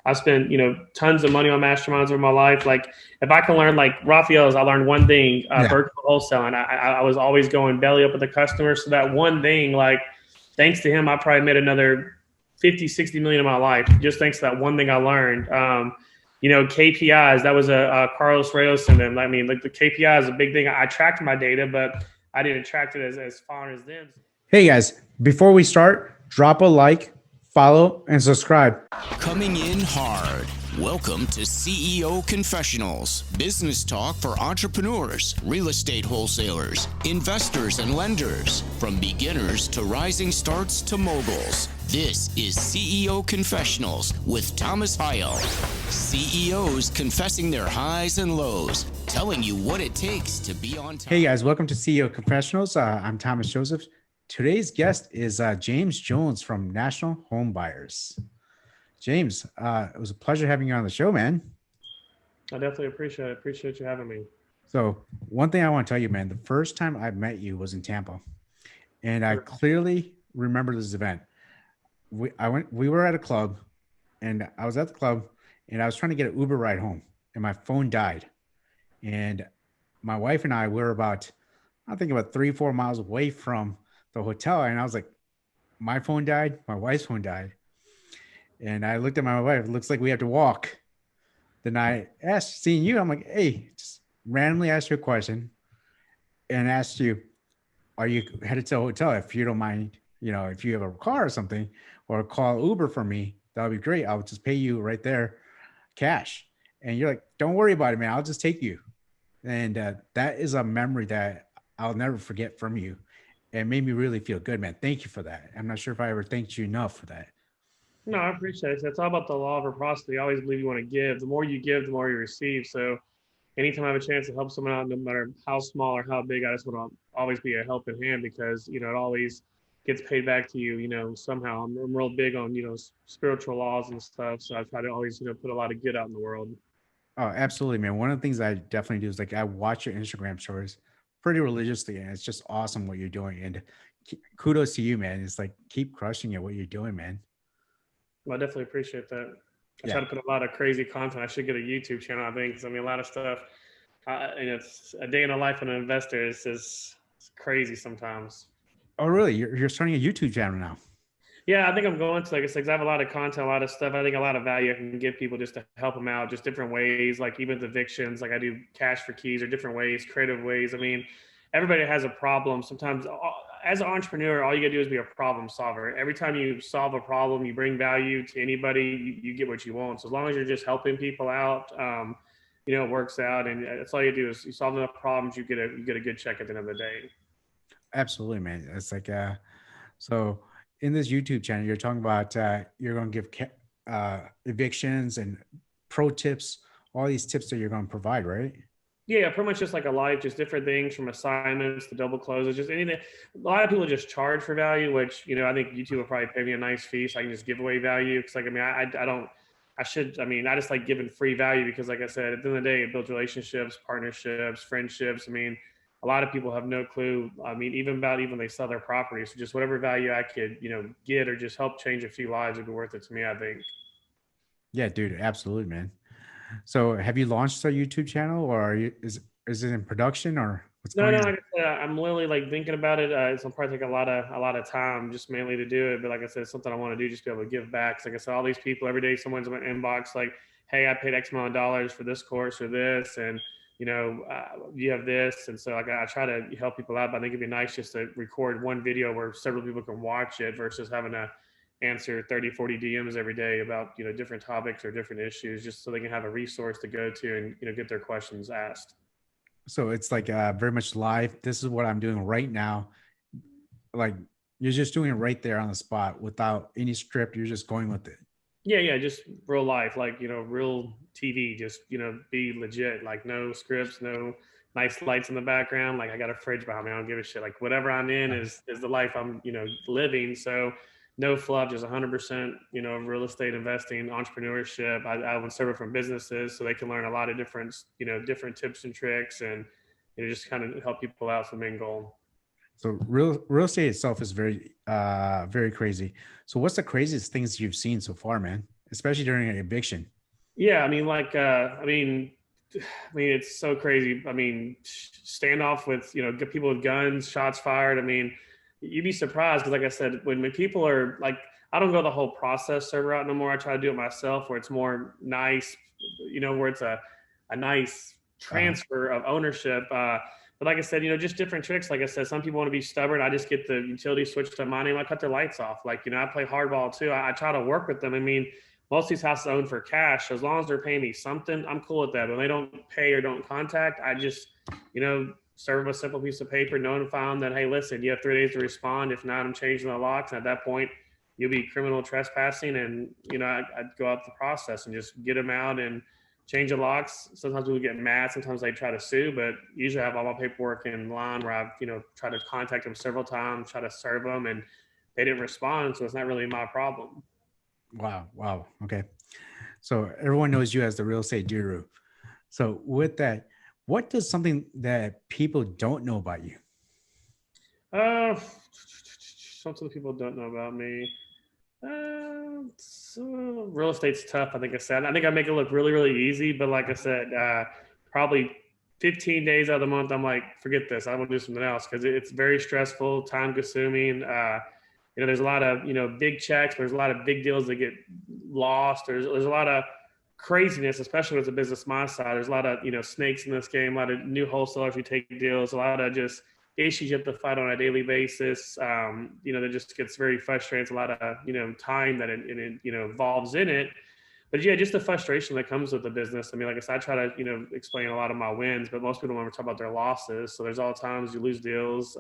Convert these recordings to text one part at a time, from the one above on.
I spent, tons of money on masterminds over my life. Like if I can learn, like Raphael's, I learned one thing, Yeah. virtual wholesaling. I was always going belly up with the customer. So that one thing, like thanks to him, I probably made another 50, 60 million in my life. Just thanks to that one thing I learned. KPIs, that was a Carlos Reyes. And then, I mean, like the KPI is a big thing. I tracked my data, but I didn't track it as far as them. Hey guys, before we start, drop a like, follow, and subscribe. Coming in hard. Welcome to CEO Confessionals, business talk for entrepreneurs, real estate wholesalers, investors, and lenders. From beginners to rising starts to moguls. This is CEO Confessionals with Thomas Heil. CEOs confessing their highs and lows, telling you what it takes to be on top. Hey guys, welcome to CEO Confessionals. I'm Thomas Joseph. Today's guest is James Jones from National Home Buyers. James, it was a pleasure having you on the show, man. I definitely appreciate it. Appreciate you having me. So one thing I want to tell you, man, the first time I met you was in Tampa, and I clearly remember this event. We were at a club, and I was at the club, and I was trying to get an Uber ride home, and my phone died. And my wife and I were about 3-4 miles away from the hotel. And I was like, my phone died. My wife's phone died. And I looked at my wife. It looks like we have to walk. Then I asked, seeing you, I'm like, hey, just randomly asked you a question and asked you, are you headed to a hotel? If you don't mind, if you have a car or something, or call Uber for me, that would be great. I'll just pay you right there, cash. And you're like, don't worry about it, man. I'll just take you. And that is a memory that I'll never forget from you. It made me really feel good, man. Thank you for that. I'm not sure if I ever thanked you enough for that. No, I appreciate it. It's all about the law of reciprocity. I always believe you want to give. The more you give, the more you receive. So anytime I have a chance to help someone out, no matter how small or how big, I just want to always be a helping hand because, it always gets paid back to you, somehow. I'm real big on, spiritual laws and stuff. So I try to always, put a lot of good out in the world. Oh, absolutely, man. One of the things I definitely do is like I watch your Instagram stories pretty religiously, and it's just awesome what you're doing. And kudos to you, man. It's like keep crushing it, what you're doing, man. Well, I definitely appreciate that. I try Yeah. to put a lot of crazy content. I should get a YouTube channel, I think, because I mean, a lot of stuff. And it's a day in the life of an investor is just it's crazy sometimes. Oh, really? You're starting a YouTube channel now? Yeah, I think I'm going to, like I said, 'cause I have a lot of content, a lot of stuff. I think a lot of value I can give people just to help them out, just different ways, like even with evictions, like I do cash for keys or different ways, creative ways. I mean, everybody has a problem. Sometimes as an entrepreneur, all you gotta do is be a problem solver. Every time you solve a problem, you bring value to anybody, you get what you want. So as long as you're just helping people out, it works out. And that's all you do is you solve enough problems, you get a good check at the end of the day. Absolutely, man. It's like so in this YouTube channel, you're talking about you're going to give evictions and pro tips, all these tips that you're going to provide, right? Yeah, pretty much just like a life, just different things from assignments to double closes, just anything. A lot of people just charge for value, which I think YouTube will probably pay me a nice fee so I can just give away value. Because like I mean, I don't, I should. I mean, I just like giving free value because, like I said, at the end of the day, it builds relationships, partnerships, friendships. I mean, a lot of people have no clue. I mean, even they sell their property. So just whatever value I could get or just help change a few lives would be worth it to me, I think. Yeah, dude, absolutely, man. So have you launched a YouTube channel, or is it in production, or what's No, going no, on? like I said, I'm literally like thinking about it. It's probably take a lot of time just mainly to do it. But like I said, it's something I want to do just to be able to give back. 'Cause like I said, all these people every day, someone's in my inbox like, "Hey, I paid X amount of dollars for this course or this, and you have this." And so like I try to help people out. But I think it'd be nice just to record one video where several people can watch it versus having to answer 30, 40 DMs every day about different topics or different issues, just so they can have a resource to go to and get their questions asked. So it's like very much live. This is what I'm doing right now. Like you're just doing it right there on the spot without any script. You're just going with it. Yeah, yeah, just real life, like real TV. Just be legit. Like no scripts, no nice lights in the background. Like I got a fridge behind me. I don't give a shit. Like whatever I'm in is the life I'm living. So no fluff, just 100% real estate investing, entrepreneurship. I would serve it from businesses so they can learn a lot of different different tips and tricks and just kind of help people out. For the main goal. So real estate itself is very very crazy. So what's the craziest things you've seen so far, man? especially during an eviction. Yeah, I mean, like, it's so crazy. I mean, standoff with, good people with guns, shots fired. I mean, you'd be surprised because, like I said, when people are like, I don't go the whole process server route no more. I try to do it myself, where it's more nice, where it's a nice Uh-huh. transfer of ownership. But like I said, just different tricks. Like I said, some people want to be stubborn. I just get the utility switch to my name. I cut their lights off. Like, I play hardball too. I try to work with them. I mean, most of these houses own for cash. So as long as they're paying me something, I'm cool with that. But when they don't pay or don't contact, I just, serve them a simple piece of paper, notify them that, hey, listen, you have 3 days to respond. If not, I'm changing the locks. And at that point, you'll be criminal trespassing. And, I'd go out the process and just get them out and change the locks. Sometimes people get mad. Sometimes they try to sue, but usually I have all my paperwork in line where I've, tried to contact them several times, try to serve them, and they didn't respond. So it's not really my problem. Wow. Wow. Okay. So everyone knows you as the real estate guru. So with that, what does something that people don't know about you? Something people don't know about me. So real estate's tough. I think I think I make it look really, really easy, but like I said, probably 15 days out of the month, I'm like, forget this. I want to do something else because it's very stressful, time consuming. There's a lot of, big checks. There's a lot of big deals that get lost. There's a lot of craziness, especially with the business my side. There's a lot of, snakes in this game, a lot of new wholesalers who take deals, a lot of just issues you have to fight on a daily basis. That just gets very frustrating. It's a lot of, time that it involves in it. But yeah, just the frustration that comes with the business. I mean, like I said, I try to, explain a lot of my wins, but most people don't ever talk about their losses. So there's all times you lose deals.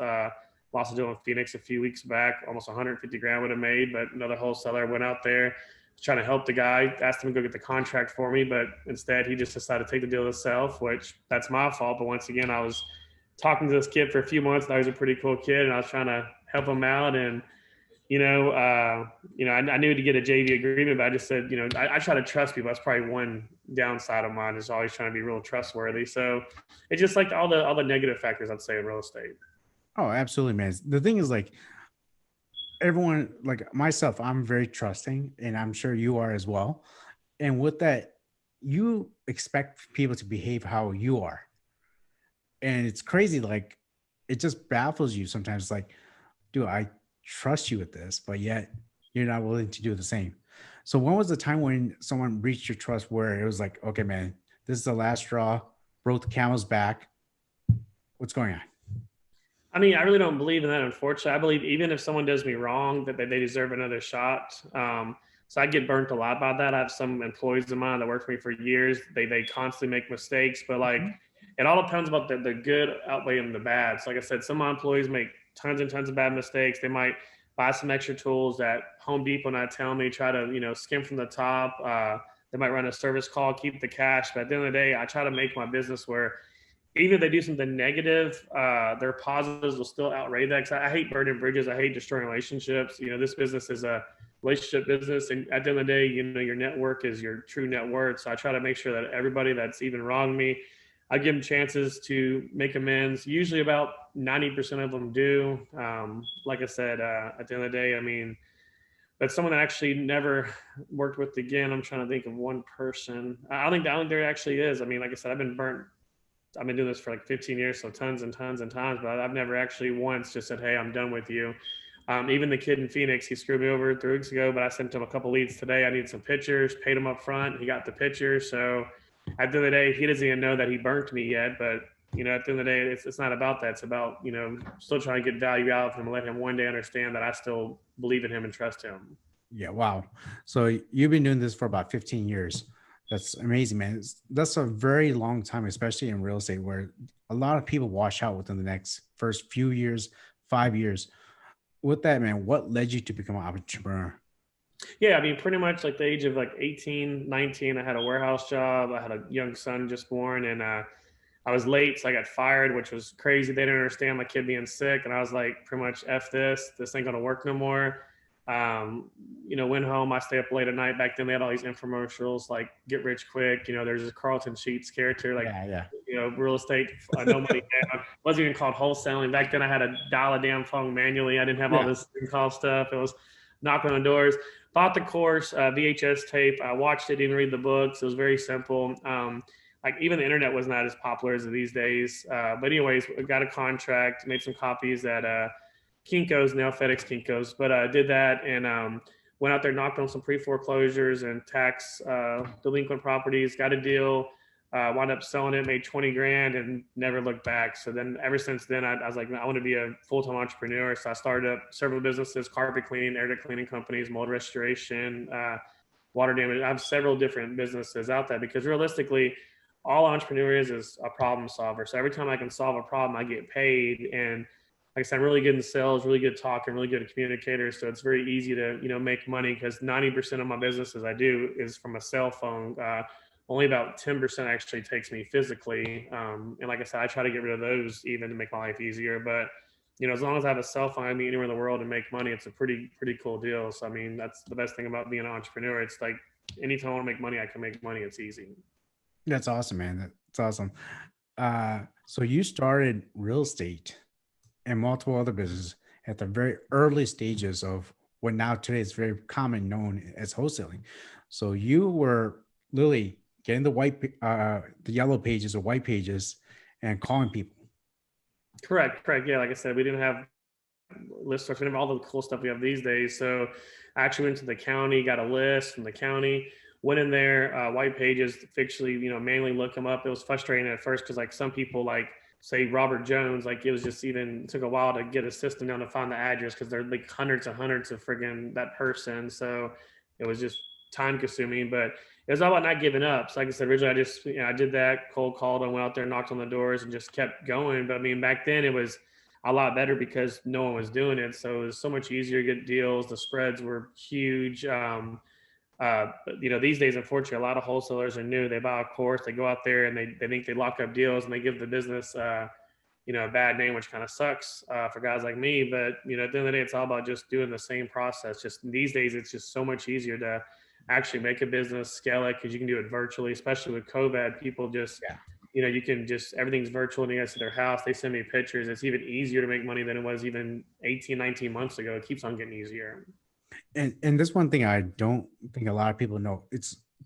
Lost a deal in Phoenix a few weeks back, almost 150 grand would have made, but another wholesaler went out there trying to help the guy, asked him to go get the contract for me, but instead he just decided to take the deal himself, which that's my fault. But once again, I was talking to this kid for a few months. And he was a pretty cool kid, and I was trying to help him out. And I knew to get a JV agreement, but I just said, I try to trust people. That's probably one downside of mine, is always trying to be real trustworthy. So it's just like all the negative factors, I'd say, in real estate. Oh, absolutely, man. The thing is, like, everyone, like myself, I'm very trusting, and I'm sure you are as well. And with that, you expect people to behave how you are. And it's crazy. Like, it just baffles you sometimes. Like, dude, I trust you with this, but yet you're not willing to do the same. So when was the time when someone reached your trust where it was like, okay, man, this is the last straw, broke the camel's back. What's going on? I mean, I really don't believe in that, unfortunately. I believe even if someone does me wrong, that they deserve another shot. So I get burnt a lot by that. I have some employees of mine that work for me for years. They constantly make mistakes, but like, it all depends about the good outweighing the bad. So like I said, some of my employees make tons and tons of bad mistakes. They might buy some extra tools that Home Depot not telling me, try to, skim from the top. They might run a service call, keep the cash. But at the end of the day, I try to make my business where even if they do something negative, their positives will still outweigh that. Because I hate burning bridges. I hate destroying relationships. This business is a relationship business. And at the end of the day, your network is your true net worth. So I try to make sure that everybody that's even wronged me, I give them chances to make amends. Usually about 90% of them do. Like I said, at the end of the day, I mean, but someone that actually never worked with again, I'm trying to think of one person. I don't think there actually is. I mean, like I said, I've been doing this for like 15 years, so tons and tons and times, but I've never actually once just said, hey, I'm done with you. Even the kid in Phoenix, he screwed me over 3 weeks ago, but I sent him a couple leads today. I need some pictures, paid him up front. He got the pictures. So at the end of the day, he doesn't even know that he burnt me yet, but at the end of the day, it's not about that. It's about, still trying to get value out of him and let him one day understand that I still believe in him and trust him. Yeah. Wow. So you've been doing this for about 15 years. That's amazing, man. That's a very long time, especially in real estate, where a lot of people wash out within the next first few years, 5 years. With that, man, what led you to become an entrepreneur? Yeah, I mean, pretty much like the age of like 18, 19, I had a warehouse job. I had a young son just born, and I was late, so I got fired, which was crazy. They didn't understand my kid being sick, and I was like, pretty much F this ain't gonna work no more. Went home, I stay up late at night. Back then they had all these infomercials like get rich quick. There's this Carlton Sheets character, like, real estate, no money down. Wasn't even called wholesaling. Back then I had to dial a damn phone manually. I didn't have all this call stuff. It was knocking on doors. bought the course, VHS tape. I watched it, didn't read the books. It was very simple. Like even the internet was not as popular as these days. But anyways, I got a contract, made some copies at Kinko's, now FedEx Kinko's, but I did that and went out there, knocked on some pre-foreclosures and tax delinquent properties, got a deal, wound up selling it, made 20 grand and never looked back. So then ever since then, I was like, I want to be a full-time entrepreneur. So I started up several businesses, carpet cleaning, air duct cleaning companies, mold restoration, water damage. I have several different businesses out there because realistically, all entrepreneur is a problem solver. So every time I can solve a problem, I get paid. And like I said, I'm really good in sales, really good talking, really good communicator. So it's very easy to, make money because 90% of my businesses I do is from a cell phone. Only about 10% actually takes me physically. And like I said, I try to get rid of those even to make my life easier. But, as long as I have a cell phone, I can be anywhere in the world and make money. It's a pretty cool deal. So, I mean, that's the best thing about being an entrepreneur. It's like anytime I want to make money, I can make money. It's easy. That's awesome, man. That's awesome. So you started real estate and multiple other businesses at the very early stages of what now today is very common known as wholesaling. So you were literally getting the yellow pages or white pages and calling people. Correct. Yeah, like I said, we didn't have list starts. We didn't have all the cool stuff we have these days. So I actually went to the county, got a list from the county, went in there, white pages, fictionally, manually look them up. It was frustrating at first because like some people like say Robert Jones, like it was just it took a while to get a system down to find the address because there are like hundreds and hundreds of friggin' that person. So it was just time consuming, but it was all about not giving up. So like I said, originally I just, I did that, cold called and went out there, knocked on the doors and just kept going. But I mean, back then it was a lot better because no one was doing it. So it was so much easier to get deals. The spreads were huge. But these days, unfortunately, a lot of wholesalers are new. They buy a course, they go out there and they think they lock up deals and they give the business, a bad name, which kind of sucks for guys like me. But, at the end of the day, it's all about just doing the same process. Just these days, it's just so much easier to actually make a business, scale it, because you can do it virtually, especially with COVID. People just, you can just, everything's virtual and you guys to their house. They send me pictures. It's even easier to make money than it was even 18, 19 months ago. It keeps on getting easier. And this one thing I don't think a lot of people know,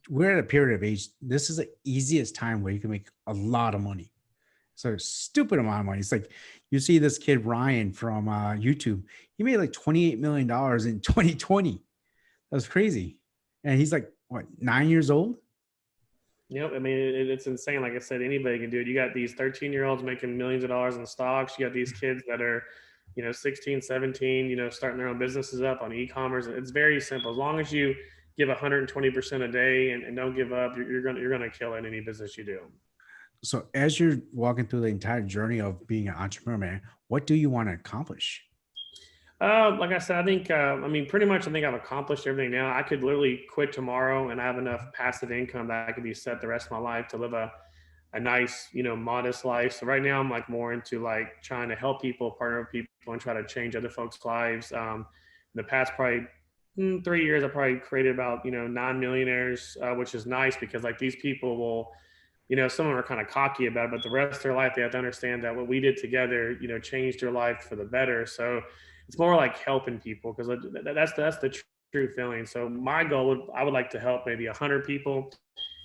we're at a period of age. This is the easiest time where you can make a lot of money. So stupid amount of money. It's like you see this kid, Ryan from YouTube, he made like $28 million in 2020. That was crazy. And he's like, what, 9 years old? Yep. I mean, it's insane. Like I said, anybody can do it. You got these 13-year-olds making millions of dollars in stocks. You got these kids that are, 16, 17, starting their own businesses up on e-commerce. It's very simple. As long as you give 120% a day and don't give up, you're going to kill it in any business you do. So as you're walking through the entire journey of being an entrepreneur, man, what do you want to accomplish? Like I said, I think, pretty much I think I've accomplished everything now. I could literally quit tomorrow and I have enough passive income that I could be set the rest of my life to live a nice, modest life. So right now I'm like more into like trying to help people, partner with people and try to change other folks' lives. In the past, probably 3 years, I probably created about, 9 millionaires, which is nice because like these people will, some of them are kind of cocky about it, but the rest of their life, they have to understand that what we did together, changed their life for the better. So it's more like helping people because that's the true feeling. So my goal I would like to help maybe 100 people.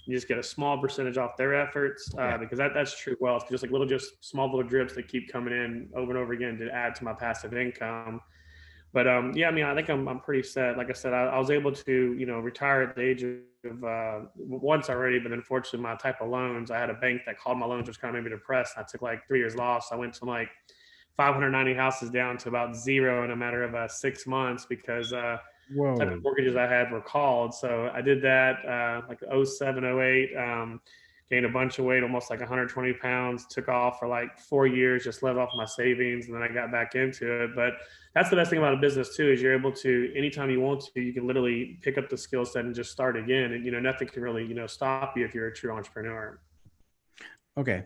You just get a small percentage off their efforts because that's true wealth. Just like small little drips that keep coming in over and over again to add to my passive income. But I think I'm pretty set. Like I said, I was able to retire at the age of once already, but unfortunately my type of loans, I had a bank that called my loans, which kind of made me depressed. I took like 3 years loss. I went from like 590 houses down to about zero in a matter of 6 months because type of mortgages I had were called. So I did that like 07, 08, gained a bunch of weight, almost like 120 pounds, took off for like 4 years, just lived off my savings. And then I got back into it. But that's the best thing about a business too, is you're able to, anytime you want to, you can literally pick up the skill set and just start again. And, nothing can really, stop you if you're a true entrepreneur. Okay.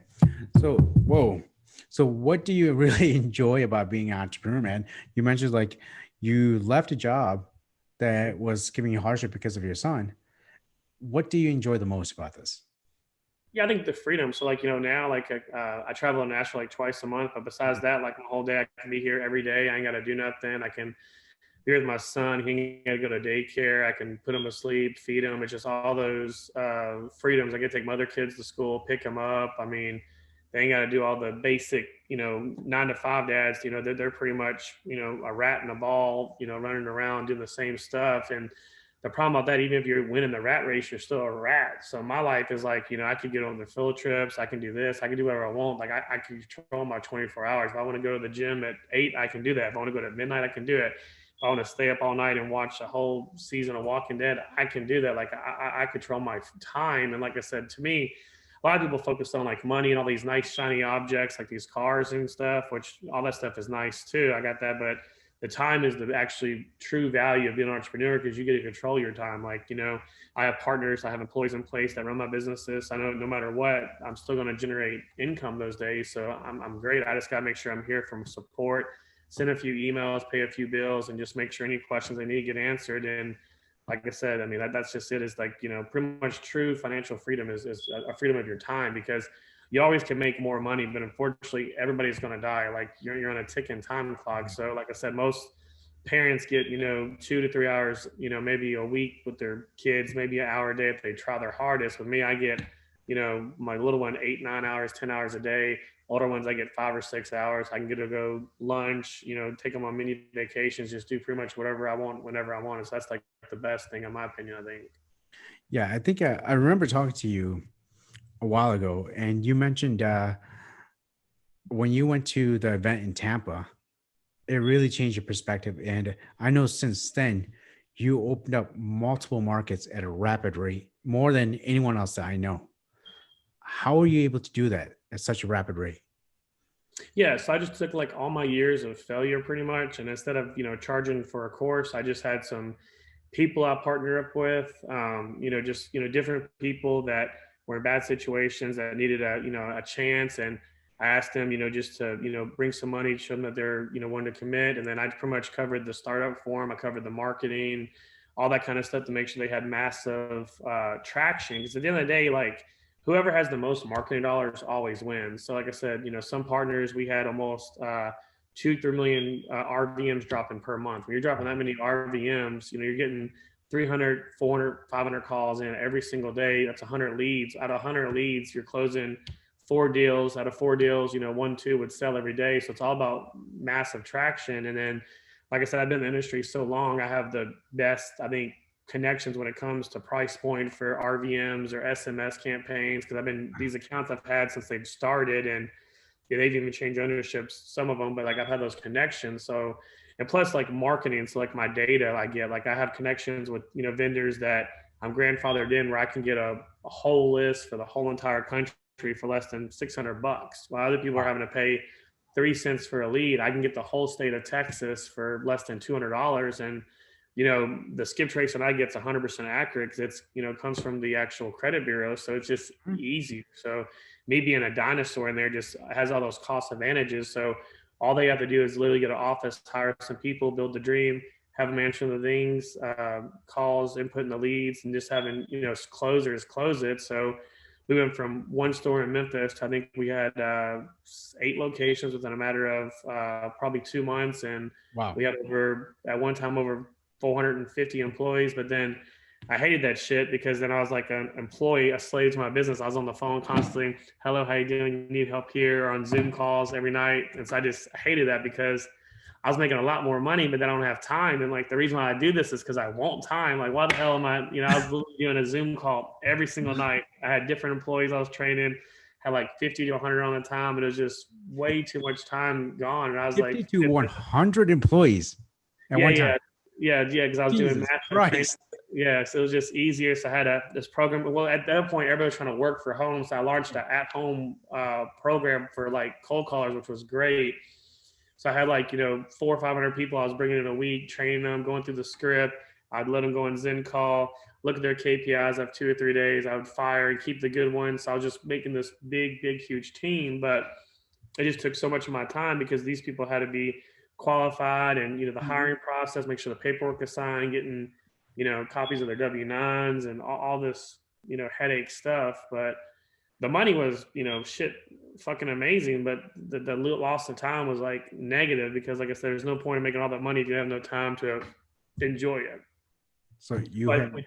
So what do you really enjoy about being an entrepreneur, man? You mentioned like you left a job that was giving you hardship because of your son. What do you enjoy the most about this? Yeah, I think the freedom. So like, now like I travel to Nashville like twice a month, but besides that, like my whole day, I can be here every day. I ain't got to do nothing. I can here's my son, he ain't got to go to daycare. I can put him to sleep, feed him. It's just all those freedoms. I get to take my other kids to school, pick them up. I mean, they ain't got to do all the basic, 9 to 5 dads, they're pretty much, a rat in a ball, running around doing the same stuff. And the problem about that, even if you're winning the rat race, you're still a rat. So my life is like, I could get on the field trips. I can do this. I can do whatever I want. Like I can control my 24 hours. If I want to go to the gym at 8, I can do that. If I want to go to midnight, I can do it. If I want to stay up all night and watch the whole season of Walking Dead, I can do that. Like I control my time. And like I said, to me, a lot of people focus on like money and all these nice shiny objects, like these cars and stuff, which all that stuff is nice too. I got that. But the time is the actually true value of being an entrepreneur, because you get to control your time. Like, I have partners, I have employees in place that run my businesses. I know no matter what, I'm still going to generate income those days. So I'm great. I just got to make sure I'm here from support, send a few emails, pay a few bills, and just make sure any questions they need get answered. And like I said, I mean, that's just it. Is like, pretty much true financial freedom is a freedom of your time, because you always can make more money, but unfortunately everybody's going to die. Like you're on a ticking time clock. So like I said, most parents get, 2 to 3 hours, maybe a week with their kids, maybe an hour a day if they try their hardest. With me, I get, my little one, 8, 9 hours, 10 hours a day. Older ones, I get 5 or 6 hours. I can get to go lunch, take them on mini vacations, just do pretty much whatever I want, whenever I want. So that's like the best thing in my opinion, I think. Yeah, I think I remember talking to you a while ago, and you mentioned when you went to the event in Tampa, it really changed your perspective. And I know since then, you opened up multiple markets at a rapid rate, more than anyone else that I know. How are you able to do that at such a rapid rate? Yeah, so I just took like all my years of failure pretty much, and instead of charging for a course, I just had some people I partner up with, just different people that were in bad situations that needed a chance, and I asked them, just to bring some money, show them that they're wanting to commit, and then I pretty much covered the startup for them. I covered the marketing, all that kind of stuff to make sure they had massive traction. Because at the end of the day, like whoever has the most marketing dollars always wins. So like I said, some partners, we had almost 2-3 million RVMs dropping per month. When you're dropping that many RVMs, you're getting 300, 400, 500 calls in every single day. That's 100 leads. Out of 100 leads, you're closing 4 deals. Out of 4 deals, 1, 2 would sell every day. So it's all about massive traction. And then, like I said, I've been in the industry so long, I have the best, I think, connections when it comes to price point for RVMs or SMS campaigns, because these accounts I've had since they've started, and they've even changed ownerships, some of them, but like I've had those connections. So, and plus like marketing, so like my data I get, like I have connections with vendors that I'm grandfathered in, where I can get a whole list for the whole entire country for less than $600, while other people are having to pay 3 cents for a lead. I can get the whole state of Texas for less than $200. And the skip trace that I get is 100% accurate, because it's comes from the actual credit bureau, so it's just easy. So me being a dinosaur in there just has all those cost advantages. So all they have to do is literally get an office, hire some people, build the dream, have them answering the things, calls, inputting the leads, and just having closers close it. So we went from one store in Memphis to, I think we had 8 locations within a matter of probably 2 months, and Wow. we had at one time over 450 employees. But then I hated that shit, because then I was like an employee, a slave to my business. I was on the phone constantly. Hello, how you doing? You need help here? Or on Zoom calls every night. And so I just hated that, because I was making a lot more money, but then I don't have time. And like the reason why I do this is because I want time. Like, why the hell am I, I was doing a Zoom call every single night. I had different employees I was training, had like 50 to 100 on the time. And it was just way too much time gone. And I was 50 like, to 100 employees at one time. Yeah, because I was doing math. Yeah, so it was just easier. So I had this program. Well, at that point, everybody was trying to work for home, so I launched an at-home program for like cold callers, which was great. So I had like 400 or 500 people I was bringing in a week, training them, going through the script. I'd let them go in Zen call, look at their KPIs of 2 or 3 days. I would fire and keep the good ones. So I was just making this big, huge team, but it just took so much of my time, because these people had to be qualified, and the hiring process, make sure the paperwork is signed, getting copies of their W-9s and all this headache stuff. But the money was, shit, fucking amazing, but the loss of time was like negative because, like I said, there's no point in making all that money if you have no time to enjoy it. So you But had, so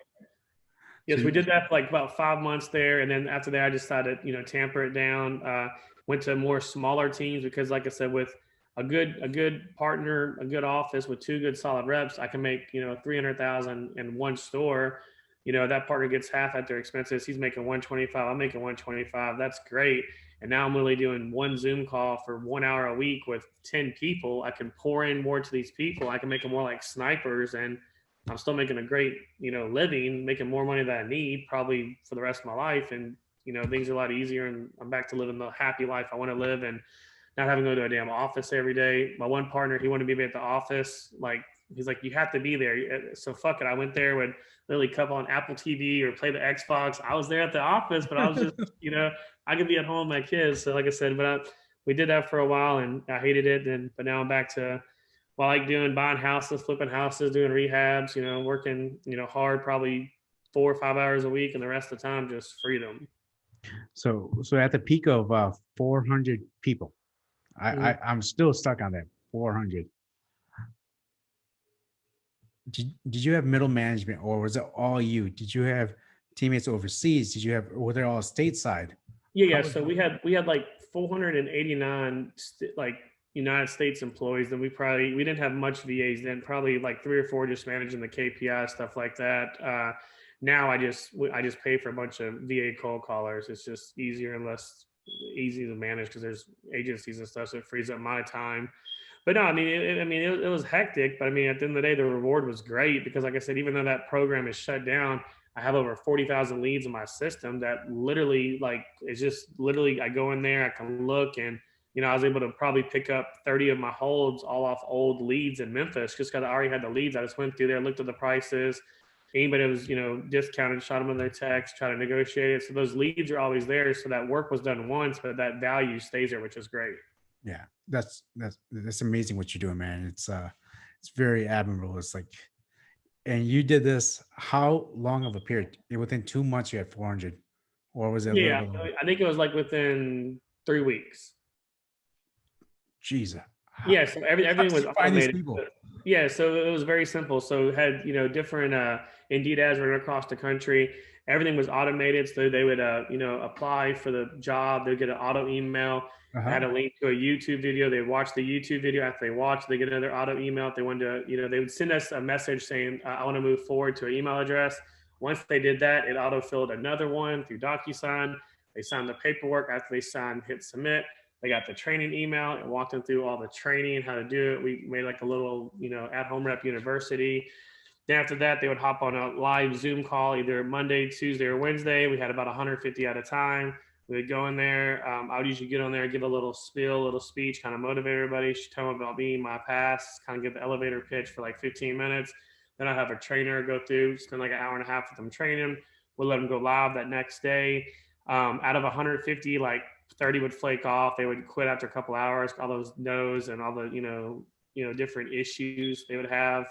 yes, we did that for like about 5 months there, and then after that, I decided, tamper it down. Went to more smaller teams because, like I said, with a good partner, a good office with two good solid reps, I can make 300,000 in one store. That partner gets half at their expenses. He's making 125. I'm making 125. That's great. And now I'm really doing one Zoom call for 1 hour a week with 10 people. I can pour in more to these people. I can make them more like snipers, and I'm still making a great, living, making more money than I need probably for the rest of my life. And, things are a lot easier, and I'm back to living the happy life I want to live and not having to go to a damn office every day. My one partner, he wanted me to be at the office. Like, he's like, you have to be there. So fuck it. I went there, would literally cup on Apple TV or play the Xbox. I was there at the office, but I was just, I could be at home with my kids. So like I said, we did that for a while and I hated it. But now I'm back to what I like doing, buying houses, flipping houses, doing rehabs, working, hard, probably 4 or 5 hours a week, and the rest of the time just freedom. so at the peak of 400 people, I'm still stuck on that 400. Did you have middle management, or was it all you? Did you have teammates overseas? Were they all stateside? Yeah. So we had like 489 like United States employees. Then we didn't have much VAs then. Probably like 3 or 4 just managing the KPI stuff like that. Now I just pay for a bunch of VA cold callers. It's just easier and less easy to manage because there's agencies and stuff, so it frees up my time. But no, I mean, it was hectic. But I mean, at the end of the day, the reward was great because, like I said, even though that program is shut down, I have over 40,000 leads in my system that literally, like, it's just literally, I go in there, I can look, and, I was able to probably pick up 30 of my holds all off old leads in Memphis just because I already had the leads. I just went through there, looked at the prices. Anybody that was, discounted, shot them in their text, try to negotiate it. So those leads are always there. So that work was done once, but that value stays there, which is great. Yeah, that's amazing what you're doing, man. It's very admirable. It's like, and you did this how long of a period? Within 2 months, you had 400, or was it a little Yeah, bit longer? I think it was like within 3 weeks. Jesus, Yeah, so how everything did was you find these automated. people? Yeah, so it was very simple. So it had different Indeed ads running across the country. Everything was automated, so they would apply for the job. They'd get an auto email. I Uh-huh. had a link to a YouTube video. They'd watch the YouTube video. After they watched, they get another auto email. If they wanted to, they would send us a message saying, I want to move forward to an email address. Once they did that, it auto filled another one through DocuSign. They signed the paperwork. After they signed, hit submit. They got the training email and walked them through all the training, how to do it. We made like a little, at home rep university. Then after that, they would hop on a live Zoom call either Monday, Tuesday, or Wednesday. We had about 150 at a time. We would go in there. I would usually get on there, give a little spiel, a little speech, kind of motivate everybody, tell them about me, my past, kind of give the elevator pitch for like 15 minutes. Then I have a trainer go through, spend like an hour and a half with them training. We'll let them go live that next day. Out of 150, like 30 would flake off. They would quit after a couple hours, all those no's and all the, different issues they would have.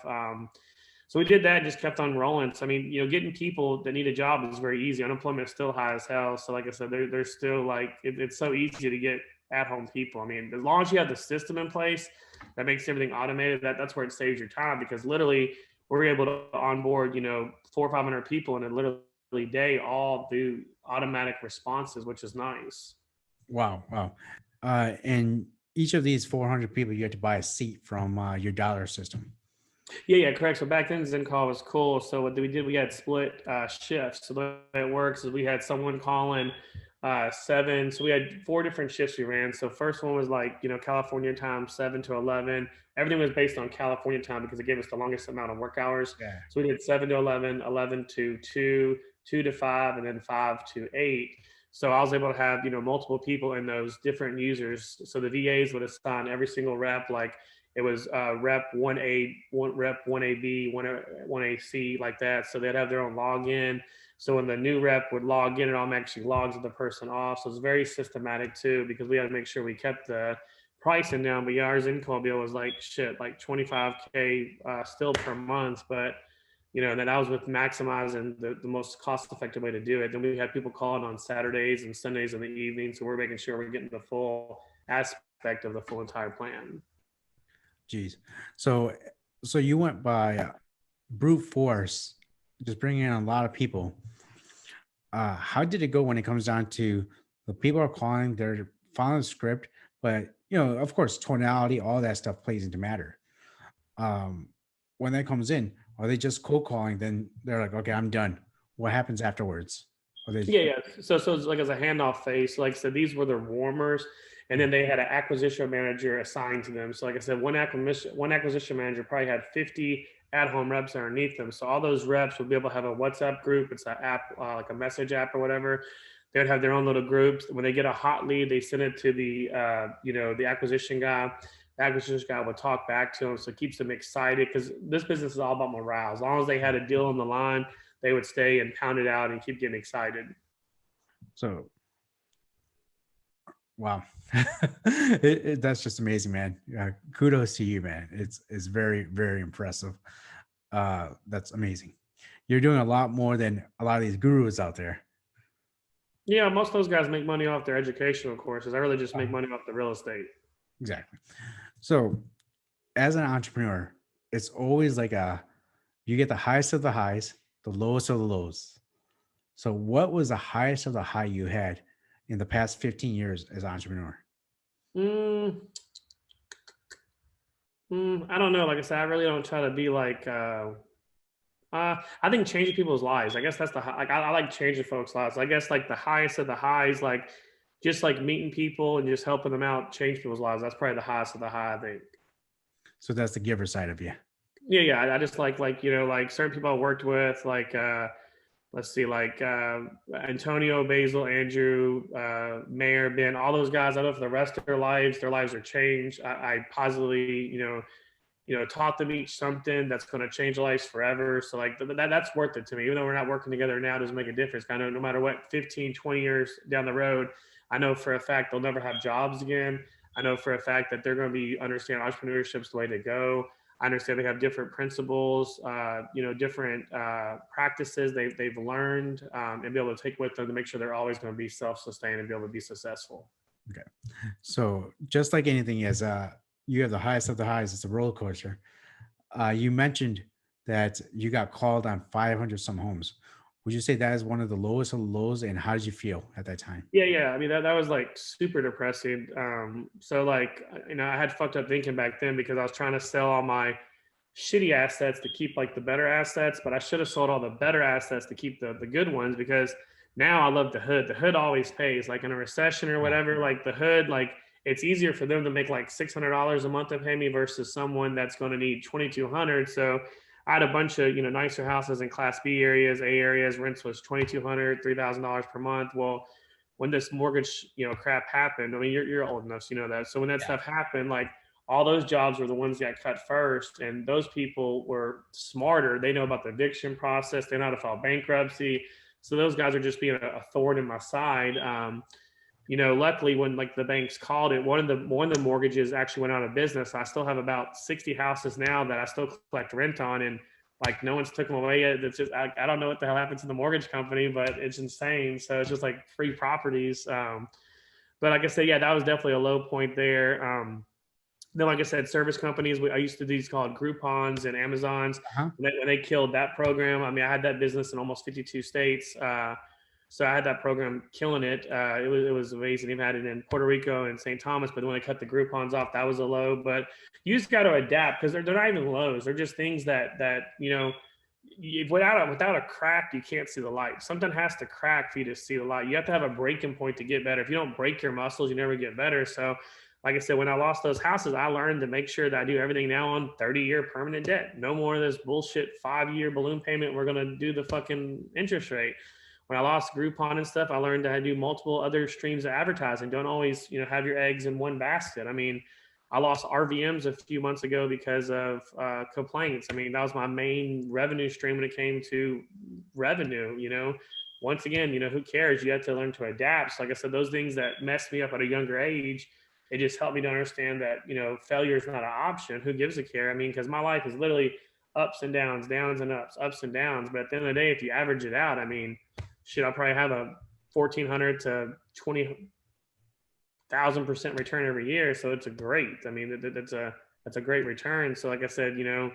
So we did that and just kept on rolling. So, I mean, getting people that need a job is very easy. Unemployment is still high as hell. So like I said, they're still like, it's so easy to get at-home people. I mean, as long as you have the system in place that makes everything automated, that's where it saves your time, because literally we're able to onboard, 400 or 500 people in a literally day, all do automatic responses, which is nice. Wow, wow. And each of these 400 people, you had to buy a seat from your dollar system. Yeah, correct. So back then, Zen-Call was cool. So what we did, we had split shifts. So the way it works is we had someone calling 7. So we had 4 different shifts we ran. So first one was like, California time, 7 to 11. Everything was based on California time because it gave us the longest amount of work hours. Yeah. So we did 7 to 11, 11 to 2, 2 to 5, and then 5 to 8. So I was able to have, multiple people in those different users. So the VAs would assign every single rep, like it was rep 1A, rep 1AB, 1AC, like that. So they'd have their own login. So when the new rep would log in, it automatically logs the person off. So it's very systematic too, because we had to make sure we kept the pricing down. But yeah, ours income bill was like shit, like 25K still per month. But and then I was with maximizing the most cost effective way to do it. Then we had people calling on Saturdays and Sundays in the evening. So we're making sure we're getting the full aspect of the full entire plan. Geez. So, so you went by brute force, just bringing in a lot of people. How did it go when it comes down to the people are calling, they're following the script, but of course, tonality, all that stuff plays into matter. Um, when that comes in, are they just cold calling? Then they're like, okay, I'm done. What happens afterwards? Are they? Yeah. So it's like as a handoff phase. Like I said, these were their warmers, and then they had an acquisition manager assigned to them. So like I said, one acquisition manager probably had 50 at-home reps underneath them. So all those reps would be able to have a WhatsApp group. It's an app, like a message app or whatever. They would have their own little groups. When they get a hot lead, they send it to the acquisition guy. The acquisition guy would talk back to them, so it keeps them excited because this business is all about morale. As long as they had a deal on the line, they would stay and pound it out and keep getting excited. So, wow, that's just amazing, man. Kudos to you, man. It's very, very impressive. That's amazing. You're doing a lot more than a lot of these gurus out there. Yeah, most of those guys make money off their educational courses. I really just make money off the real estate. Exactly. So, as an entrepreneur, it's always like you get the highest of the highs, the lowest of the lows. So, what was the highest of the high you had in the past 15 years as an entrepreneur? Mm, I don't know. Like I said, I really don't try to be like. I think changing people's lives. I guess that's like I like changing folks' lives. I guess like the highest of the highs, like just like meeting people and just helping them out, change people's lives. That's probably the highest of the high, I think. So that's the giver side of you. Yeah. I just like like certain people I worked with, like let's see, like Antonio, Basil, Andrew, Mayor, Ben, all those guys. I know for the rest of their lives are changed. I positively, taught them each something that's going to change their lives forever. So like that's worth it to me. Even though we're not working together now, it doesn't make a difference. I know no matter what, 15, 20 years down the road, I know for a fact they'll never have jobs again. I know for a fact that they're going to be understand entrepreneurship's the way to go. I understand they have different principles, different practices they've learned, and be able to take with them to make sure they're always going to be self-sustained and be able to be successful. Okay. So just like anything is, you have the highest of the highs. It's a roller coaster. You mentioned that you got called on 500 some homes. Would you say that is one of the lowest of the lows? And how did you feel at that time? Yeah. I mean, that was like super depressing. So like, I had fucked up thinking back then because I was trying to sell all my shitty assets to keep like the better assets, but I should have sold all the better assets to keep the good ones because now I love the hood. The hood always pays. Like in a recession or whatever, like the hood, like it's easier for them to make like $600 a month to pay me versus someone that's going to need 2,200. So I had a bunch of nicer houses in Class B areas, A areas. Rents was $2,200, $3,000 per month. Well, when this mortgage crap happened, I mean you're old enough, so you know that. So when that stuff happened, like all those jobs were the ones that got cut first, and those people were smarter. They know about the eviction process. They know how to file bankruptcy. So those guys are just being a thorn in my side. Luckily when like the banks called it, one of the mortgages actually went out of business. I still have about 60 houses now that I still collect rent on, and like no one's took them away yet. It's just I don't know what the hell happened to the mortgage company, but it's insane. So it's just like free properties. But like I said, yeah, that was definitely a low point there. Then, like I said, service companies, I used to do these called Groupons and Amazons. Uh-huh. And they killed that program. I mean, I had that business in almost 52 states. So I had that program killing it. It was amazing. Even had it in Puerto Rico and St. Thomas, but when they cut the Groupons off, that was a low. But you just got to adapt because they're not even lows. They're just things that without a crack, you can't see the light. Something has to crack for you to see the light. You have to have a breaking point to get better. If you don't break your muscles, you never get better. So like I said, when I lost those houses, I learned to make sure that I do everything now on 30-year permanent debt. No more of this bullshit 5-year balloon payment. We're going to do the fucking interest rate. When I lost Groupon and stuff, I learned that I do multiple other streams of advertising. Don't always, have your eggs in one basket. I mean, I lost RVMs a few months ago because of complaints. I mean, that was my main revenue stream when it came to revenue, Once again, who cares? You have to learn to adapt. So like I said, those things that messed me up at a younger age, it just helped me to understand that, failure is not an option. Who gives a care? I mean, because my life is literally, ups and downs, downs and ups and downs. But at the end of the day, if you average it out, I mean, shit, I'll probably have a 1,400 to 20,000% return every year. So it's a great, I mean, that's a great return. So like I said, you know,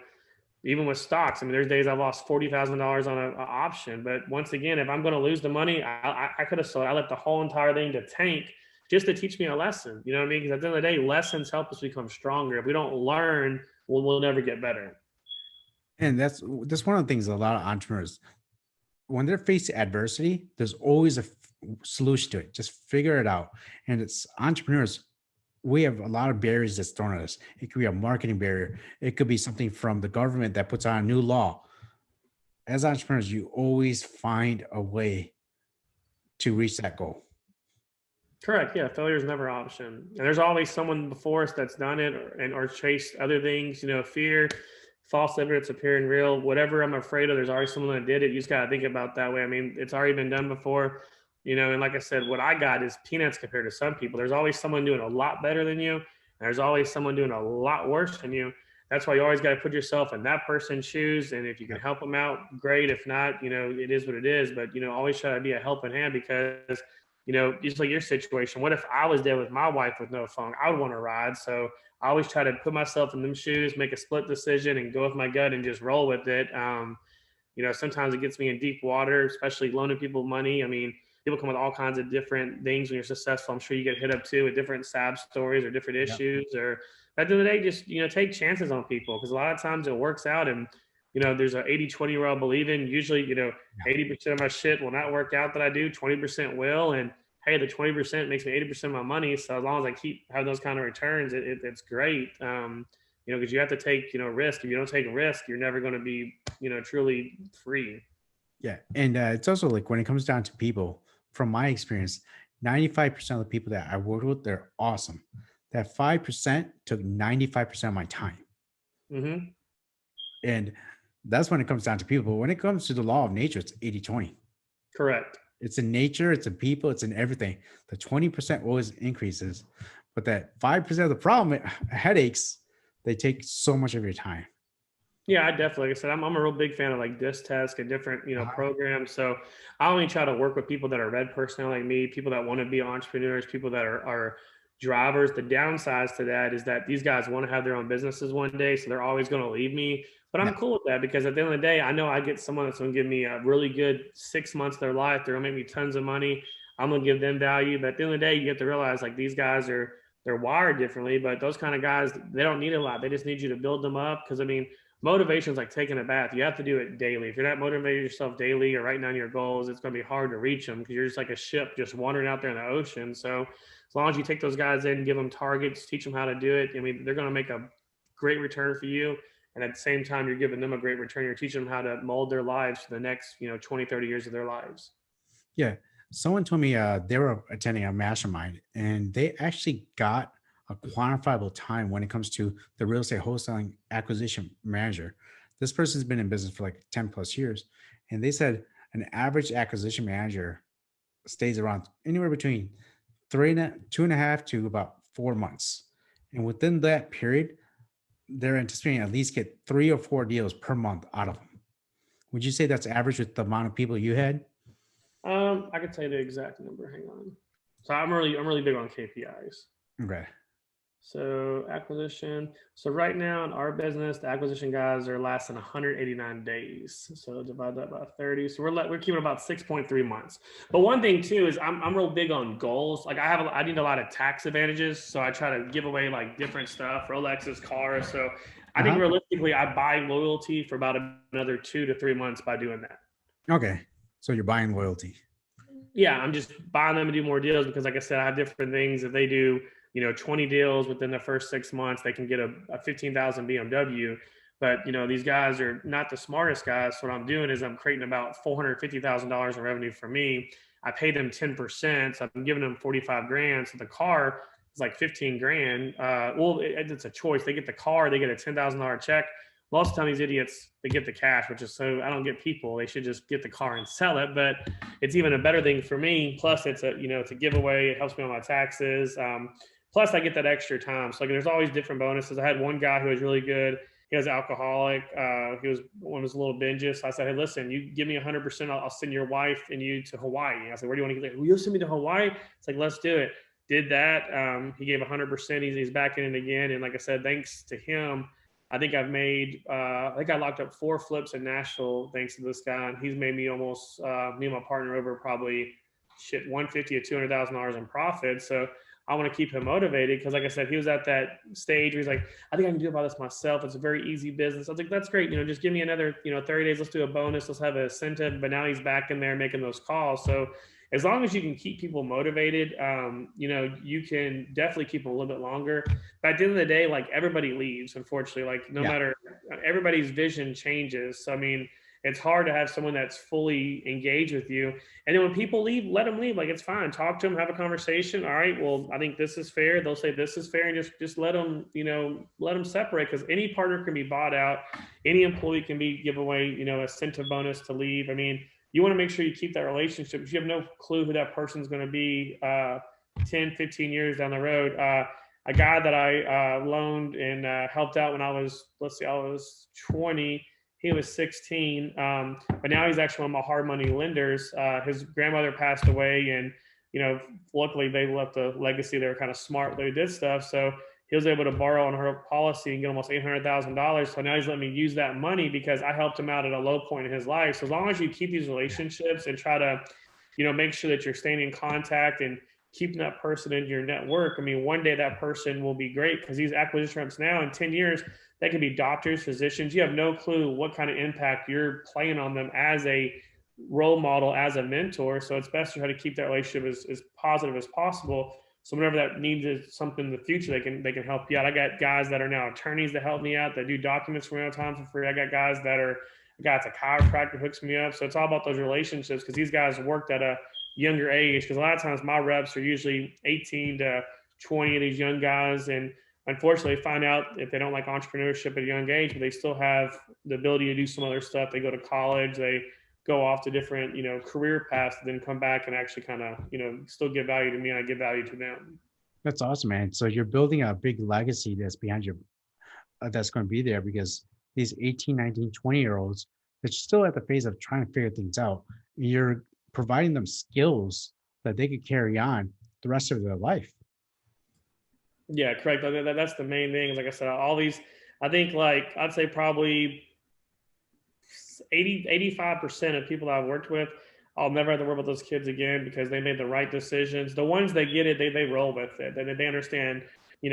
even with stocks, I mean, there's days I've lost $40,000 on a option. But once again, if I'm going to lose the money, I could have sold. I let the whole entire thing to tank just to teach me a lesson. You know what I mean? Because at the end of the day, lessons help us become stronger. If we don't learn, we'll never get better. And that's one of the things a lot of entrepreneurs, when they're faced adversity, there's always a solution to it. Just figure it out. And it's entrepreneurs, we have a lot of barriers that's thrown at us. It could be a marketing barrier. It could be something from the government that puts out a new law. As entrepreneurs, you always find a way to reach that goal. Correct. Yeah. Failure is never an option. And there's always someone before us that's done it or chased other things, you know, fear, false evidence appearing real, whatever I'm afraid of, there's already someone that did it. You just got to think about that way. I mean, it's already been done before, you know, and like I said, what I got is peanuts compared to some people. There's always someone doing a lot better than you. And there's always someone doing a lot worse than you. That's why you always got to put yourself in that person's shoes. And if you can help them out, great. If not, you know, it is what it is. But, you know, always try to be a helping hand because, you know, just like your situation, what if I was there with my wife with no phone? I would want to ride. So I always try to put myself in them shoes, make a split decision and go with my gut and just roll with it. You know, sometimes it gets me in deep water, especially loaning people money. I mean, people come with all kinds of different things when you're successful. I'm sure you get hit up too with different sad stories or different issues. Or at the end of the day, just, you know, take chances on people because a lot of times it works out. And, you know, there's an 80-20 rule I believe in. Usually, you know, 80% of my shit will not work out that I do, 20% will. And hey, the 20% makes me 80% of my money. So as long as I keep having those kind of returns, it's great. You know, because you have to take, you know, risk. If you don't take risk, you're never going to be, you know, truly free. Yeah. And it's also like when it comes down to people, from my experience, 95% of the people that I worked with, they're awesome. That 5% took 95% of my time. Mm-hmm. And that's when it comes down to people. But when it comes to the law of nature, it's 80-20. Correct. It's in nature, it's in people, it's in everything. The 20% always increases. But that 5% of the problem, headaches, they take so much of your time. Yeah, I definitely, like I said, I'm a real big fan of like disc test and different, you know, programs. So I only try to work with people that are red personnel like me, people that want to be entrepreneurs, people that are drivers. The downsides to that is that these guys want to have their own businesses one day. So they're always going to leave me. But I'm cool with that because at the end of the day, I know I get someone that's going to give me a really good 6 months of their life. They're going to make me tons of money. I'm going to give them value. But at the end of the day, you have to realize like these guys they're wired differently. But those kind of guys, they don't need a lot. They just need you to build them up. Because I mean, motivation is like taking a bath. You have to do it daily. If you're not motivating yourself daily or writing down your goals, it's going to be hard to reach them because you're just like a ship just wandering out there in the ocean. So as long as you take those guys in, give them targets, teach them how to do it, I mean, they're going to make a great return for you. And at the same time, you're giving them a great return. You're teaching them how to mold their lives for the next, you know, 20, 30 years of their lives. Yeah. Someone told me they were attending a mastermind and they actually got a quantifiable time when it comes to the real estate wholesaling acquisition manager. This person's been in business for like 10 plus years. And they said an average acquisition manager stays around anywhere between 2.5 to about 4 months. And within that period, they're anticipating at least get 3 or 4 deals per month out of them. Would you say that's average with the amount of people you had? I can tell you the exact number. Hang on. So I'm really big on KPIs. Okay. So acquisition. So right now in our business, the acquisition guys are lasting 189 days. So divide that by 30. So we're keeping about 6.3 months. But one thing too is I'm real big on goals. Like I need a lot of tax advantages. So I try to give away like different stuff, Rolexes, cars. So I think realistically, I buy loyalty for about another 2 to 3 months by doing that. Okay. So you're buying loyalty. Yeah, I'm just buying them to do more deals because like I said, I have different things. If they do, you know, 20 deals within the first 6 months, they can get a 15,000 BMW. But, you know, these guys are not the smartest guys. So what I'm doing is I'm creating about $450,000 in revenue for me. I pay them 10%. So I'm giving them 45 grand. So the car is like 15 grand. Well, it's a choice. They get the car, they get a $10,000 check. Most of the time these idiots, they get the cash, which is so I don't get people. They should just get the car and sell it. But it's even a better thing for me. Plus it's it's a giveaway. It helps me on my taxes. Plus I get that extra time. So like, there's always different bonuses. I had one guy who was really good. He was alcoholic. He was one of his little binges. So I said, hey, listen, you give me 100%, I'll send your wife and you to Hawaii. I said, where do you want to get? Well, you'll send me to Hawaii. It's like, let's do it. Did that. He gave 100%. He's back in it again. And like I said, thanks to him, I think I've made, I think I locked up 4 flips in Nashville thanks to this guy. And he's made me almost, me and my partner over probably 150 to $200,000 in profit. So I want to keep him motivated because, like I said, he was at that stage where he's like, I think I can do about this myself. It's a very easy business. I was like, that's great. Just give me another, 30 days. Let's do a bonus. Let's have an incentive. But now he's back in there making those calls. So as long as you can keep people motivated, you can definitely keep them a little bit longer. But at the end of the day, like everybody leaves, unfortunately, like no matter, everybody's vision changes. So, I mean, it's hard to have someone that's fully engaged with you. And then when people leave, let them leave. Like, it's fine. Talk to them, have a conversation. All right, well, I think this is fair. They'll say this is fair, and just let them, let them separate, because any partner can be bought out. Any employee can be give away, a incentive bonus to leave. I mean, you want to make sure you keep that relationship, because you have no clue who that person's going to be 10, 15 years down the road. A guy that I loaned and helped out when I was 20, he was 16, but now he's actually one of my hard money lenders. His grandmother passed away, and luckily they left a legacy. They were kind of smart. They did stuff, so he was able to borrow on her policy and get almost $800,000. So now he's letting me use that money because I helped him out at a low point in his life. So as long as you keep these relationships and try to, make sure that you're staying in contact and keeping that person in your network. I mean, one day that person will be great, because these acquisition reps now in 10 years, they can be doctors, physicians. You have no clue what kind of impact you're playing on them as a role model, as a mentor. So it's best to try to keep that relationship as positive as possible. So whenever that needs something in the future, they can help you out. I got guys that are now attorneys that help me out, that do documents for me all the time for free. I got guys that are, a chiropractor hooks me up. So it's all about those relationships, because these guys worked at a younger age. Because a lot of times my reps are usually 18 to 20 of these young guys, and unfortunately find out if they don't like entrepreneurship at a young age, but they still have the ability to do some other stuff. They go to college, they go off to different, career paths, then come back and actually kind of, still give value to me, and I give value to them. That's awesome, man. So you're building a big legacy that's behind you, that's going to be there, because these 18, 19, 20-year-olds, they're still at the phase of trying to figure things out. You're providing them skills that they could carry on the rest of their life. Yeah, correct. That's the main thing. Like I said, all these, I think, like, I'd say probably 85% of people that I've worked with, I'll never have to worry about those kids again, because they made the right decisions. The ones that get it, they roll with it. They understand,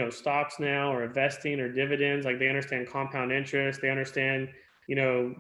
stocks now, or investing, or dividends. Like, they understand compound interest. They understand,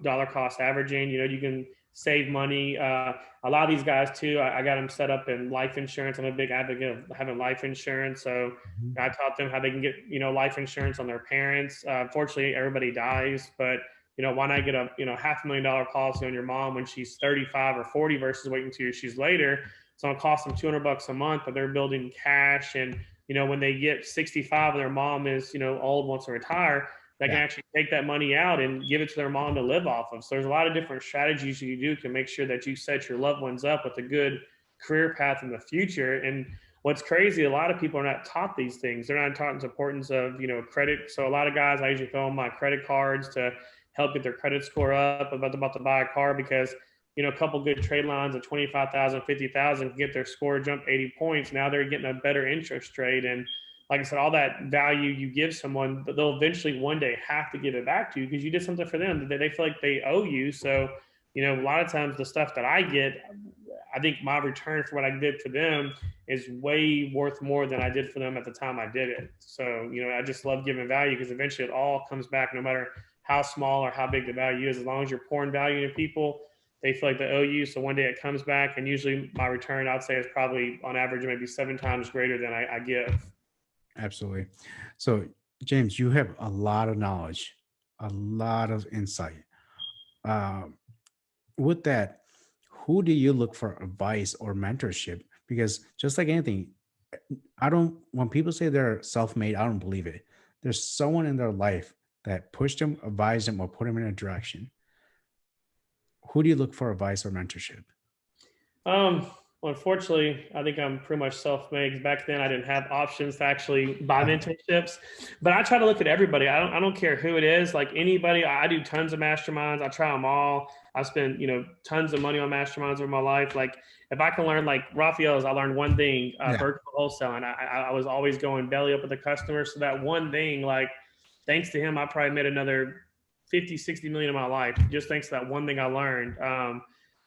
dollar cost averaging. You can save money. A lot of these guys too, I got them set up in life insurance. I'm a big advocate of having life insurance. So I taught them how they can get, life insurance on their parents. Unfortunately, everybody dies, but why not get a, $500,000 policy on your mom when she's 35 or 40 versus waiting until she's later. It's going to cost them $200 a month, but they're building cash. And, when they get 65 and their mom is, old, wants to retire, they can actually take that money out and give it to their mom to live off of. So there's a lot of different strategies you do to make sure that you set your loved ones up with a good career path in the future. And what's crazy, a lot of people are not taught these things. They're not taught the importance of, credit. So a lot of guys, I usually throw them my credit cards to help get their credit score up, about to buy a car, because, a couple good trade lines of 25,000, 50,000 can get their score jump 80 points. Now they're getting a better interest rate. And like I said, all that value you give someone, they'll eventually one day have to give it back to you, because you did something for them. They feel like they owe you. So, a lot of times the stuff that I get, I think my return for what I did for them is way worth more than I did for them at the time I did it. So, I just love giving value, because eventually it all comes back, no matter how small or how big the value is. As long as you're pouring value into people, they feel like they owe you. So one day it comes back, and usually my return, I'd say, is probably on average maybe 7 times greater than I give. Absolutely. So, James, you have a lot of knowledge, a lot of insight. With that, who do you look for advice or mentorship? Because just like anything, when people say they're self-made, I don't believe it. There's someone in their life that pushed them, advised them, or put them in a direction. Who do you look for advice or mentorship? Well, unfortunately, I think I'm pretty much self-made. Back then, I didn't have options to actually buy mentorships, but I try to look at everybody. I don't care who it is, like anybody. I do tons of masterminds. I try them all. I spend, tons of money on masterminds over my life. Like if I can learn, like Raphael's, I learned one thing, Yeah. virtual wholesaling. I was always going belly up with the customer. So that one thing, like, thanks to him, I probably made another 50, 60 million in my life, just thanks to that one thing I learned.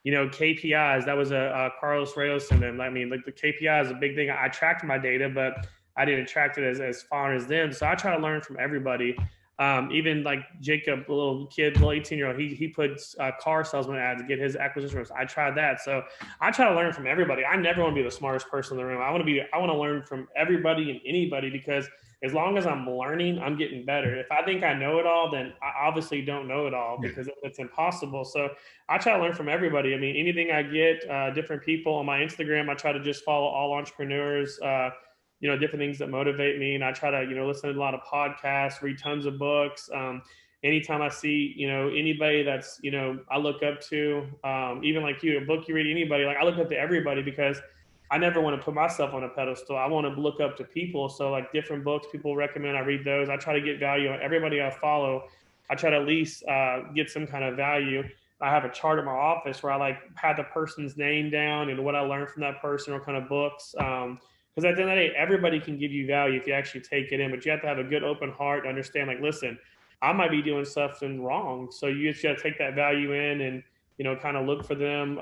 KPIs, that was a Carlos Reyes. And then, I mean, like the KPI is a big thing. I tracked my data, but I didn't track it as far as them. So I try to learn from everybody. Even like Jacob, the little kid, little 18-year-old, he puts car salesman ads to get his acquisition rates. I tried that. So I try to learn from everybody. I never want to be the smartest person in the room. I want to learn from everybody and anybody, because as long as I'm learning, I'm getting better. If I think I know it all, then I obviously don't know it all, because it's impossible. So I try to learn from everybody. I mean, anything I get, different people on my Instagram, I try to just follow all entrepreneurs, different things that motivate me. And I try to, listen to a lot of podcasts, read tons of books. Anytime I see, anybody that's, I look up to, even like you, a book you read, anybody, like I look up to everybody, because I never want to put myself on a pedestal. I want to look up to people. So like different books people recommend, I read those. I try to get value on everybody I follow. I try to at least get some kind of value. I have a chart in my office where I like had the person's name down and what I learned from that person, or kind of books. Because at the end of the day, everybody can give you value if you actually take it in, but you have to have a good open heart to understand, like, listen, I might be doing something wrong. So you just got to take that value in and, kind of look for them.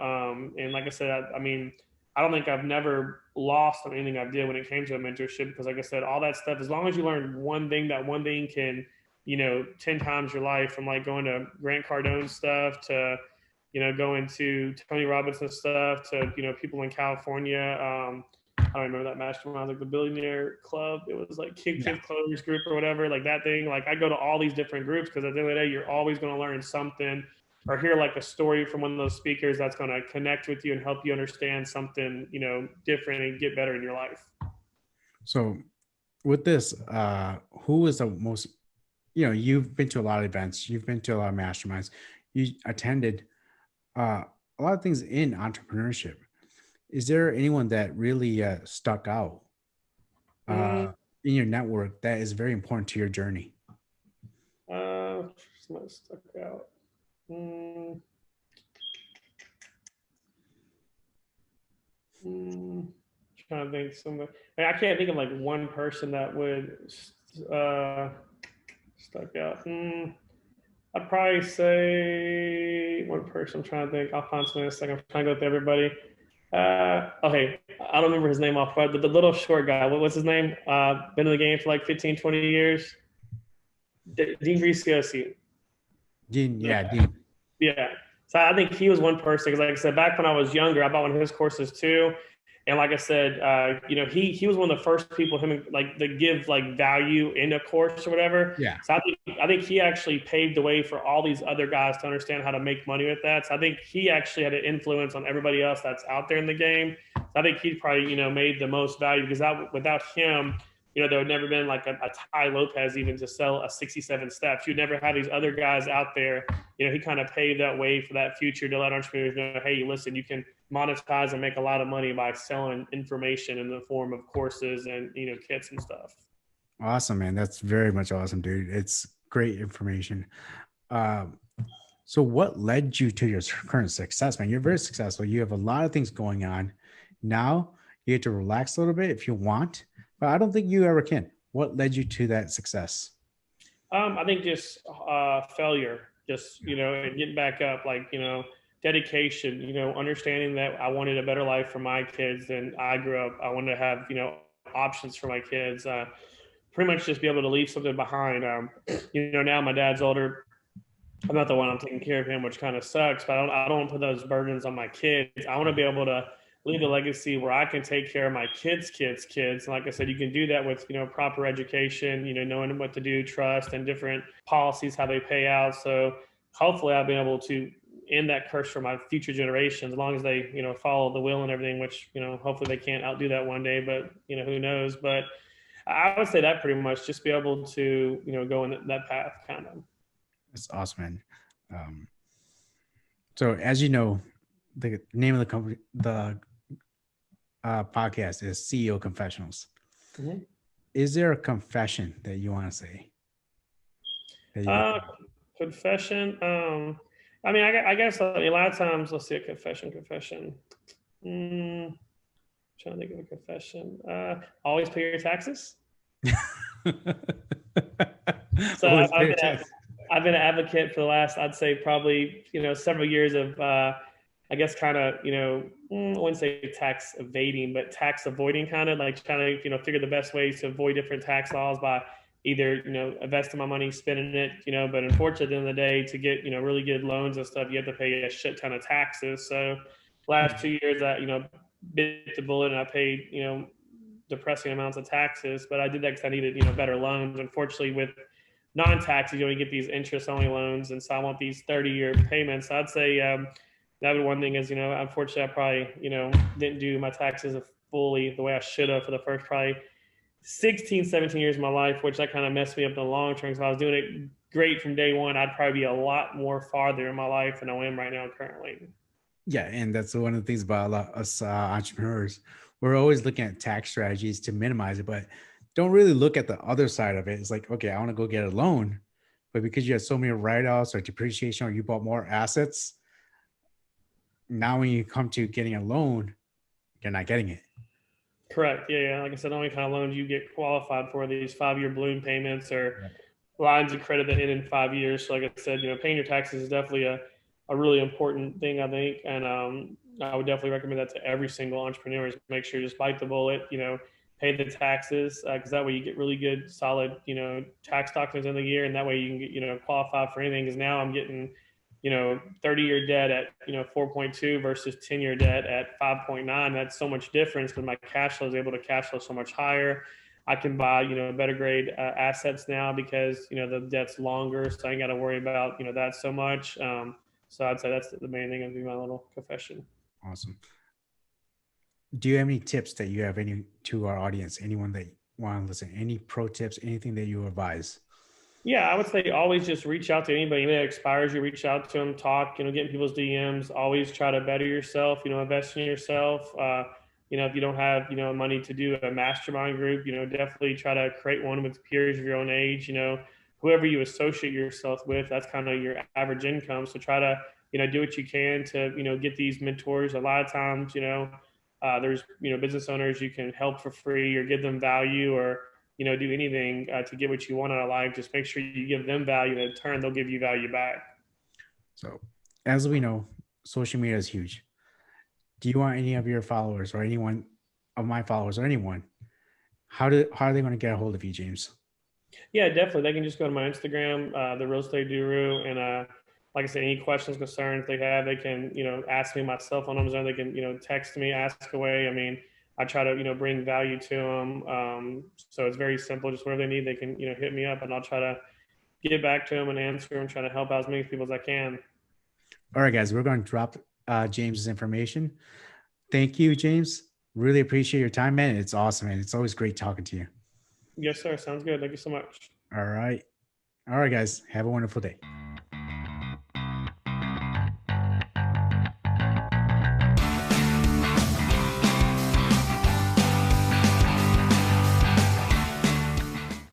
And like I said, I mean, I don't think I've never lost on anything I did when it came to a mentorship, because like I said, all that stuff, as long as you learn one thing, that one thing can, 10 times your life, from like going to Grant Cardone stuff to, going to Tony Robbins stuff to, people in California. I don't remember that mastermind, like the Billionaire Club. It was like Kid Closers Group or whatever, like that thing. Like I go to all these different groups, because at the end of the day, you're always going to learn something, or hear like a story from one of those speakers that's going to connect with you and help you understand something, different, and get better in your life. So with this, who is the most, you've been to a lot of events, you've been to a lot of masterminds, you attended a lot of things in entrepreneurship. Is there anyone that really stuck out in your network that is very important to your journey? Somebody stuck out. Trying to think somebody. I can't think of like one person that would stuck out. I'd probably say one person. I'm trying to think. I'll find something in a second. I'm trying to go with everybody. Okay, I don't remember his name off, but the little short guy. What's his name? Been in the game for like 15, 20 years. Dean Graziosi. Dean, yeah, Dean. Yeah. So I think he was one person, because like I said, back when I was younger, I bought one of his courses too. And like I said, he was one of the first people, like to give like value in a course or whatever. Yeah. So I think he actually paved the way for all these other guys to understand how to make money with that. So I think he actually had an influence on everybody else that's out there in the game. So I think he probably, made the most value, because without him, there would never been like a Ty Lopez even to sell a 67 steps. You'd never have these other guys out there. He kind of paved that way for that future to let entrepreneurs know, hey, listen, you can monetize and make a lot of money by selling information in the form of courses and, kits and stuff. Awesome, man. That's very much awesome, dude. It's great information. So what led you to your current success, man? You're very successful. You have a lot of things going on. Now you get to relax a little bit if you want, but I don't think you ever can. What led you to that success? I think just failure, just, and getting back up, like, dedication, understanding that I wanted a better life for my kids than I grew up. I wanted to have, options for my kids, pretty much just be able to leave something behind. Now my dad's older. I'm not the one, I'm taking care of him, which kind of sucks, but I don't want to put those burdens on my kids. I want to be able to leave a legacy where I can take care of my kids. And like I said, you can do that with, proper education, knowing what to do, trust, and different policies, how they pay out. So hopefully I'll be able to end that curse for my future generations, as long as they, follow the will and everything, which, hopefully they can't outdo that one day, but, who knows. But I would say that pretty much, just be able to, go in that path kind of. That's awesome, man. So as you know, the name of the company, the podcast is CEO Confessionals. Mm-hmm. Is there a confession that you want to say? Confession. I mean, I guess a lot of times, let's see, a confession. Trying to think of a confession. Always pay your taxes. So I've been an advocate for the last, I'd say probably, several years of, I guess kind of, I wouldn't say tax evading, but tax avoiding, kind of like trying to, figure the best ways to avoid different tax laws by either, investing my money, spending it, but unfortunately at the end of the day, to get, really good loans and stuff, you have to pay a shit ton of taxes. So last 2 years I, bit the bullet and I paid, depressing amounts of taxes, but I did that because I needed, better loans. Unfortunately, with non-taxes, you only get these interest-only loans, and so I want these 30-year payments. So I'd say that would one thing is, unfortunately, I probably, didn't do my taxes fully the way I should have for the first probably 16, 17 years of my life, which that kind of messed me up in the long term. So if I was doing it great from day one, I'd probably be a lot more farther in my life than I am right now currently. Yeah, and that's one of the things about us entrepreneurs. We're always looking at tax strategies to minimize it, but don't really look at the other side of it. It's like, okay, I want to go get a loan, but because you have so many write-offs or depreciation or you bought more assets, now when you come to getting a loan, you're not getting it. Correct. Yeah. Like I said, the only kind of loans you get qualified for these 5-year balloon payments or lines of credit that end in 5 years. So like I said, paying your taxes is definitely a really important thing, I think. And I would definitely recommend that to every single entrepreneur is make sure you just bite the bullet, pay the taxes, because that way you get really good, solid, tax documents in the year. And that way you can get, qualify for anything. Because now I'm getting, 30-year debt at, 4.2 versus 10-year debt at 5.9. That's so much difference because my cash flow is able to cash flow so much higher. I can buy, better grade assets now because, the debt's longer. So I ain't got to worry about, that so much. So I'd say that's the main thing. Would be my little confession. Awesome. Do you have any tips that you have to our audience, anyone that want to listen, any pro tips, anything that you advise? Yeah, I would say always just reach out to anybody that inspires you, reach out to them, talk, get in people's DMs, always try to better yourself, invest in yourself. If you don't have, money to do a mastermind group, definitely try to create one with peers of your own age, whoever you associate yourself with, that's kind of your average income. So try to, do what you can to, get these mentors. A lot of times, there's, business owners you can help for free or give them value or, do anything to get what you want out of life. Just make sure you give them value, and in turn, they'll give you value back. So as we know, social media is huge. Do you want any of your followers or anyone of my followers or anyone, how are they going to get a hold of you, James? Yeah, definitely. They can just go to my Instagram, the Real Estate Guru, and like I said, any questions, concerns they have, they can, ask me. My cell phone number. They can, text me, ask away. I mean, I try to, bring value to them. So it's very simple. Just whatever they need, they can, hit me up, and I'll try to get back to them and answer them, try to help out as many people as I can. All right, guys, we're going to drop James's information. Thank you, James. Really appreciate your time, man. It's awesome, man. It's always great talking to you. Yes, sir. Sounds good. Thank you so much. All right. All right, guys. Have a wonderful day.